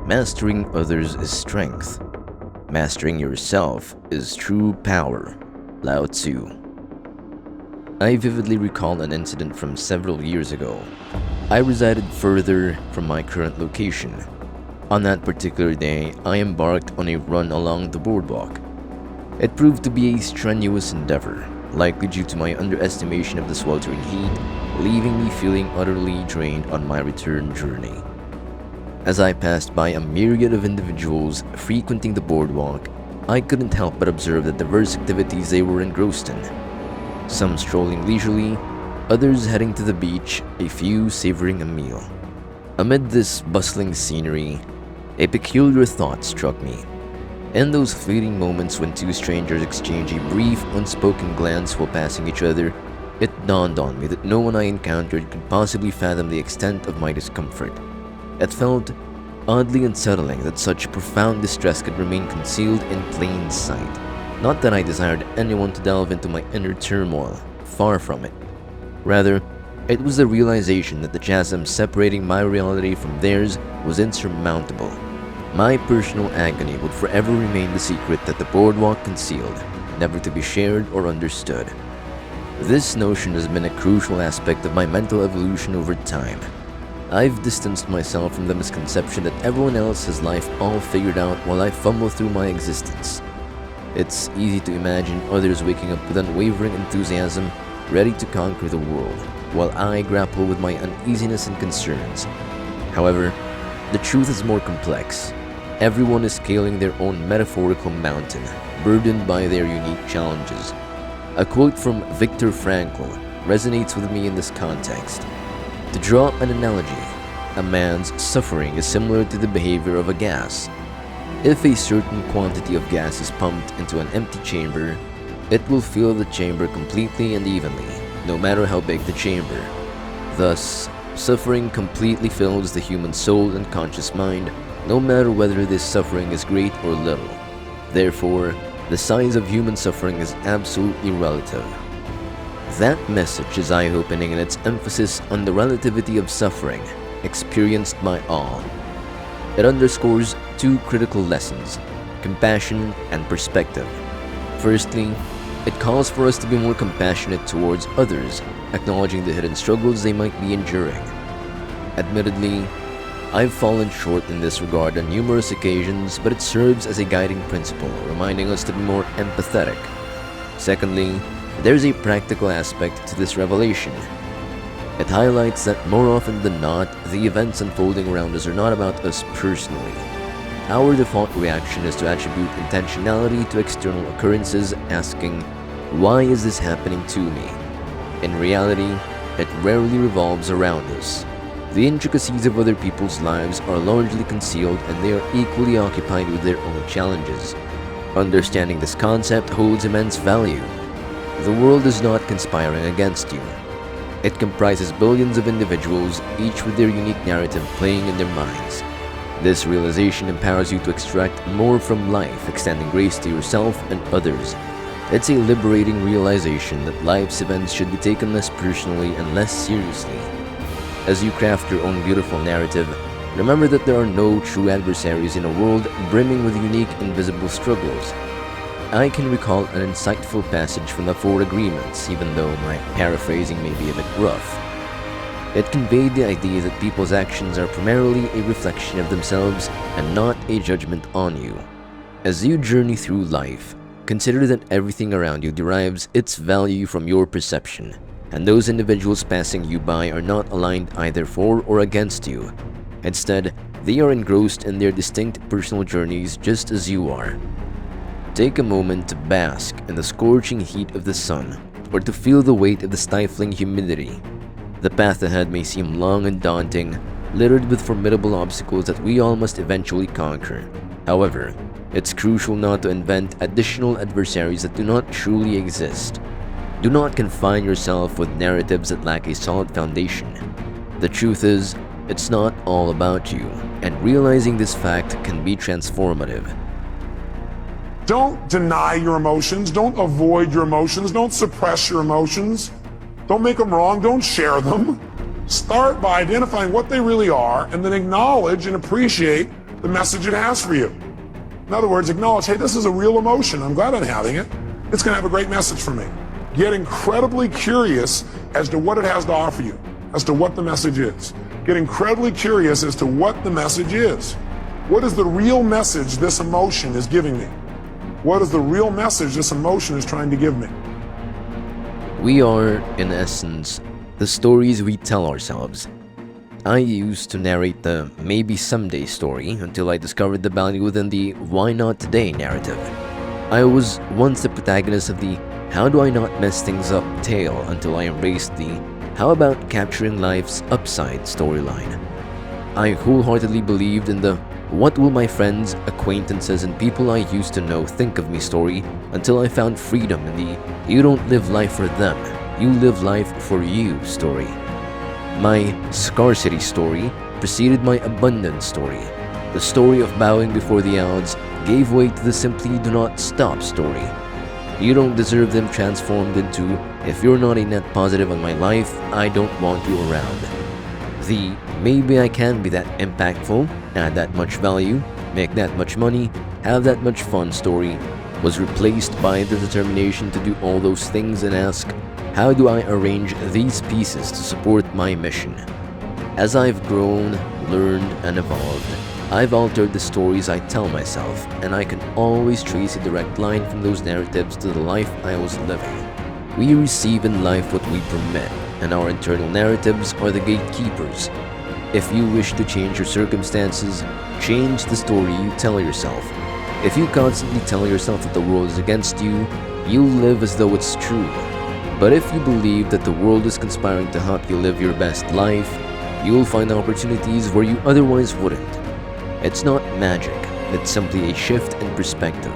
Mastering others is strength. Mastering yourself is true power. Lao Tzu. I vividly recall an incident from several years ago. I resided further from my current location. On that particular day, I embarked on a run along the boardwalk. It proved to be a strenuous endeavor, likely due to my underestimation of the sweltering heat, leaving me feeling utterly drained on my return journey. As I passed by a myriad of individuals frequenting the boardwalk, I couldn't help but observe the diverse activities they were engrossed in. Some strolling leisurely, others heading to the beach, a few savoring a meal. Amid this bustling scenery, a peculiar thought struck me. In those fleeting moments when two strangers exchange a brief, unspoken glance while passing each other, it dawned on me that no one I encountered could possibly fathom the extent of my discomfort. It felt oddly unsettling that such profound distress could remain concealed in plain sight. Not that I desired anyone to delve into my inner turmoil, far from it. Rather, it was the realization that the chasm separating my reality from theirs was insurmountable. My personal agony would forever remain the secret that the boardwalk concealed, never to be shared or understood. This notion has been a crucial aspect of my mental evolution over time. I've distanced myself from the misconception that everyone else has life all figured out while I fumble through my existence. It's easy to imagine others waking up with unwavering enthusiasm, ready to conquer the world, while I grapple with my uneasiness and concerns. However, the truth is more complex. Everyone is scaling their own metaphorical mountain, burdened by their unique challenges. A quote from Viktor Frankl resonates with me in this context. To draw an analogy, a man's suffering is similar to the behavior of a gas. If a certain quantity of gas is pumped into an empty chamber, it will fill the chamber completely and evenly, no matter how big the chamber. Thus, suffering completely fills the human soul and conscious mind, no matter whether this suffering is great or little. Therefore, the size of human suffering is absolutely relative. That message is eye-opening in its emphasis on the relativity of suffering experienced by all. It underscores two critical lessons: compassion and perspective. Firstly, it calls for us to be more compassionate towards others, acknowledging the hidden struggles they might be enduring. Admittedly, I've fallen short in this regard on numerous occasions, but it serves as a guiding principle, reminding us to be more empathetic. Secondly, there's a practical aspect to this revelation. It highlights that more often than not, the events unfolding around us are not about us personally. Our default reaction is to attribute intentionality to external occurrences, asking, "Why is this happening to me?" In reality, it rarely revolves around us. The intricacies of other people's lives are largely concealed, and they are equally occupied with their own challenges. Understanding this concept holds immense value. The world is not conspiring against you. It comprises billions of individuals, each with their unique narrative playing in their minds. This realization empowers you to extract more from life, extending grace to yourself and others. It's a liberating realization that life's events should be taken less personally and less seriously. As you craft your own beautiful narrative, remember that there are no true adversaries in a world brimming with unique invisible struggles. I can recall an insightful passage from the Four Agreements, even though my paraphrasing may be a bit rough. It conveyed the idea that people's actions are primarily a reflection of themselves and not a judgment on you. As you journey through life, consider that everything around you derives its value from your perception, and those individuals passing you by are not aligned either for or against you. Instead, they are engrossed in their distinct personal journeys just as you are. Take a moment to bask in the scorching heat of the sun, or to feel the weight of the stifling humidity. The path ahead may seem long and daunting, littered with formidable obstacles that we all must eventually conquer. However, it's crucial not to invent additional adversaries that do not truly exist. Do not confine yourself with narratives that lack a solid foundation. The truth is, it's not all about you, and realizing this fact can be transformative. Don't deny your emotions. Don't avoid your emotions. Don't suppress your emotions. Don't make them wrong. Don't share them. Start by identifying what they really are and then acknowledge and appreciate the message it has for you. In other words, acknowledge, hey, this is a real emotion. I'm glad I'm having it. It's going to have a great message for me. Get incredibly curious as to what it has to offer you, as to what the message is. Get incredibly curious as to what the message is. What is the real message this emotion is giving me? What is the real message this emotion is trying to give me? We are, in essence, the stories we tell ourselves. I used to narrate the maybe someday story until I discovered the value within the why not today narrative. I was once the protagonist of the how do I not mess things up tale until I embraced the how about capturing life's upside storyline. I wholeheartedly believed in the what will my friends, acquaintances, and people I used to know think of me story until I found freedom in the you don't live life for them, you live life for you story. My scarcity story preceded my abundance story. The story of bowing before the odds gave way to the simply do not stop story. You don't deserve them transformed into if you're not a net positive on my life, I don't want you around. The maybe I can be that impactful, add that much value, make that much money, have that much fun story was replaced by the determination to do all those things and ask, how do I arrange these pieces to support my mission? As I've grown, learned, and evolved, I've altered the stories I tell myself, and I can always trace a direct line from those narratives to the life I was living. We receive in life what we permit, and our internal narratives are the gatekeepers. If you wish to change your circumstances, change the story you tell yourself. If you constantly tell yourself that the world is against you, you'll live as though it's true. But if you believe that the world is conspiring to help you live your best life, you'll find opportunities where you otherwise wouldn't. It's not magic, it's simply a shift in perspective.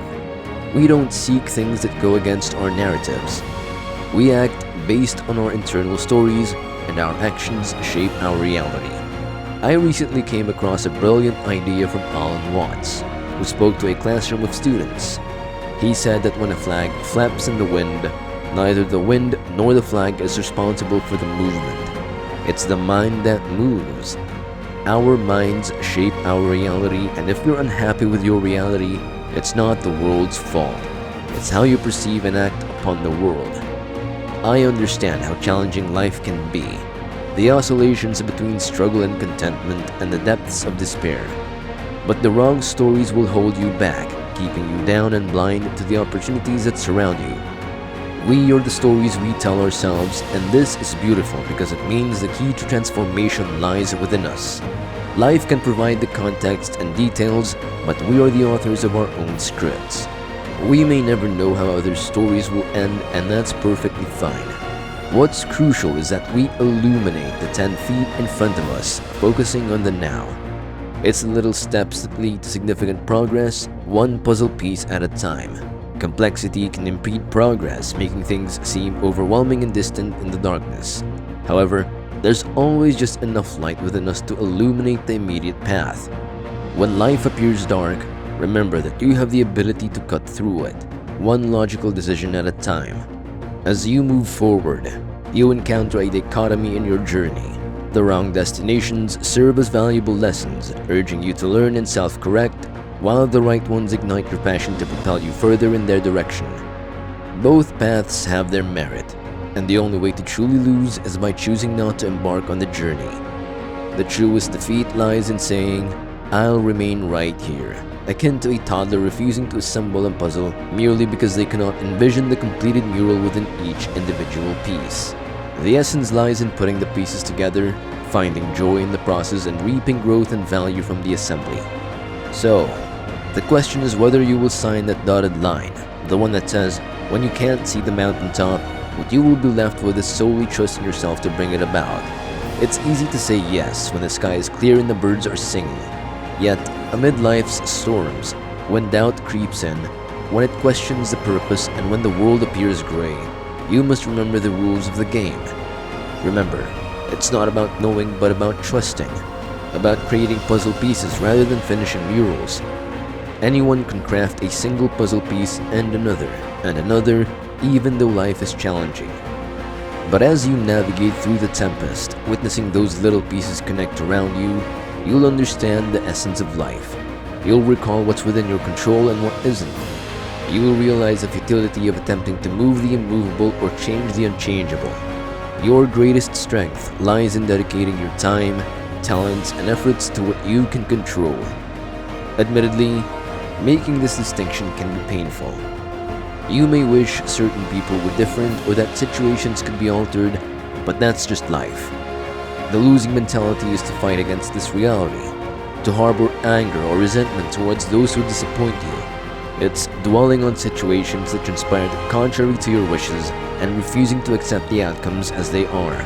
We don't seek things that go against our narratives. We act based on our internal stories, and our actions shape our reality. I recently came across a brilliant idea from Alan Watts, who spoke to a classroom of students. He said that when a flag flaps in the wind, neither the wind nor the flag is responsible for the movement. It's the mind that moves. Our minds shape our reality, and if you're unhappy with your reality, it's not the world's fault. It's how you perceive and act upon the world. I understand how challenging life can be, the oscillations between struggle and contentment, and the depths of despair. But the wrong stories will hold you back, keeping you down and blind to the opportunities that surround you. We are the stories we tell ourselves, and this is beautiful because it means the key to transformation lies within us. Life can provide the context and details, but we are the authors of our own scripts. We may never know how other stories will end, and that's perfectly fine. What's crucial is that we illuminate the 10 feet in front of us, focusing on the now. It's the little steps that lead to significant progress, one puzzle piece at a time. Complexity can impede progress, making things seem overwhelming and distant in the darkness. However, there's always just enough light within us to illuminate the immediate path. When life appears dark, remember that you have the ability to cut through it, one logical decision at a time. As you move forward, you encounter a dichotomy in your journey. The wrong destinations serve as valuable lessons, urging you to learn and self-correct, while the right ones ignite your passion to propel you further in their direction. Both paths have their merit, and the only way to truly lose is by choosing not to embark on the journey. The truest defeat lies in saying, I'll remain right here, akin to a toddler refusing to assemble a puzzle merely because they cannot envision the completed mural within each individual piece. The essence lies in putting the pieces together, finding joy in the process, and reaping growth and value from the assembly. So, the question is whether you will sign that dotted line, the one that says, when you can't see the mountaintop, what you will be left with is solely trusting yourself to bring it about. It's easy to say yes when the sky is clear and the birds are singing. Yet, amid life's storms, when doubt creeps in, when it questions the purpose, and when the world appears gray, you must remember the rules of the game. Remember, it's not about knowing but about trusting, about creating puzzle pieces rather than finishing murals. Anyone can craft a single puzzle piece and another, even though life is challenging. But as you navigate through the tempest, witnessing those little pieces connect around you, you'll understand the essence of life. You'll recall what's within your control and what isn't. You will realize the futility of attempting to move the immovable or change the unchangeable. Your greatest strength lies in dedicating your time, talents, and efforts to what you can control. Admittedly, making this distinction can be painful. You may wish certain people were different or that situations could be altered, but that's just life. The losing mentality is to fight against this reality, to harbor anger or resentment towards those who disappoint you. It's dwelling on situations that transpired contrary to your wishes and refusing to accept the outcomes as they are.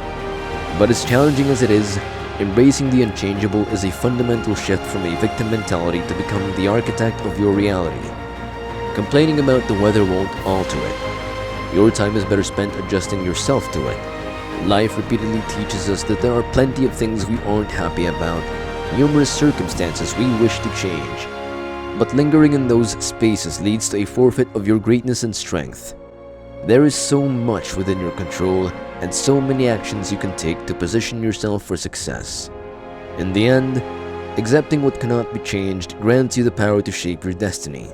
But as challenging as it is, embracing the unchangeable is a fundamental shift from a victim mentality to becoming the architect of your reality. Complaining about the weather won't alter it. Your time is better spent adjusting yourself to it. Life repeatedly teaches us that there are plenty of things we aren't happy about, numerous circumstances we wish to change. But lingering in those spaces leads to a forfeit of your greatness and strength. There is so much within your control and so many actions you can take to position yourself for success. In the end, accepting what cannot be changed grants you the power to shape your destiny.